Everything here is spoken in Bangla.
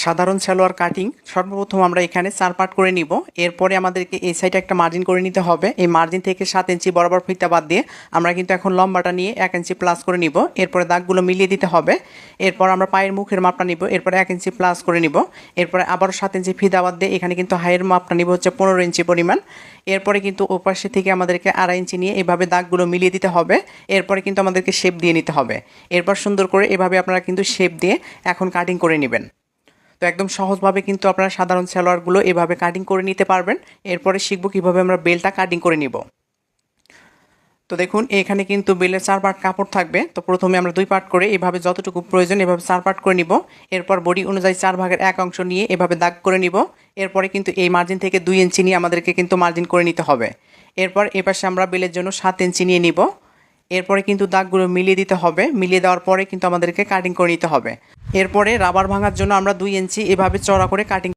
সাধারণ সালোয়ার কাটিং সর্বপ্রথম আমরা এখানে 4 পার্ট করে নিব। এরপরে আমাদেরকে এই সাইডে একটা মার্জিন করে নিতে হবে। এই মার্জিন থেকে 7 ইঞ্চি বরাবর ফিতা বাদ দিয়ে আমরা কিন্তু এখন লম্বাটা নিয়ে 1 ইঞ্চি প্লাস করে নিব। এরপরে দাগগুলো মিলিয়ে দিতে হবে। এরপর আমরা পায়ের মুখের মাপটা নিব, এরপরে 1 ইঞ্চি প্লাস করে নিব। এরপরে আবারও 7 ইঞ্চি ফিতা বাদ দিয়ে এখানে কিন্তু হাইয়ের মাপটা নিব হচ্ছে 15 ইঞ্চি পরিমাণ। এরপরে কিন্তু ওপাশে থেকে আমাদেরকে 2.5 ইঞ্চি নিয়ে এভাবে দাগগুলো মিলিয়ে দিতে হবে। এরপরে কিন্তু আমাদেরকে শেপ দিয়ে নিতে হবে। এরপর সুন্দর করে এভাবে আপনারা কিন্তু শেপ দিয়ে এখন কাটিং করে নেবেন। তো একদম সহজভাবে কিন্তু আপনারা সাধারণ সালোয়ারগুলো এভাবে কাটিং করে নিতে পারবেন। এরপরে শিখব কীভাবে আমরা বেলটা কাটিং করে নিব। তো দেখুন এখানে কিন্তু বেলের 4 পার্ট কাপড় থাকবে। তো প্রথমে আমরা 2 পার্ট করে এভাবে যতটুকু প্রয়োজন এভাবে 4 পার্ট করে নিব। এরপর বডি অনুযায়ী 4 ভাগের 1 অংশ নিয়ে এভাবে দাগ করে নিব। এরপরে কিন্তু এই মার্জিন থেকে 2 ইঞ্চি নিয়ে আমাদেরকে কিন্তু মার্জিন করে নিতে হবে। এরপর এপাশে আমরা বেলের জন্য 7 ইঞ্চি নিয়ে নিব। এরপরে কিন্তু দাগগুলো মিলিয়ে দিতে হবে। মিলিয়ে দেওয়ার পরে কিন্তু আমাদেরকে কাটিং করে নিতে হবে। এরপরে রাবার ভাঙার জন্য আমরা 2 ইঞ্চি এভাবে চড়া করে কাটিং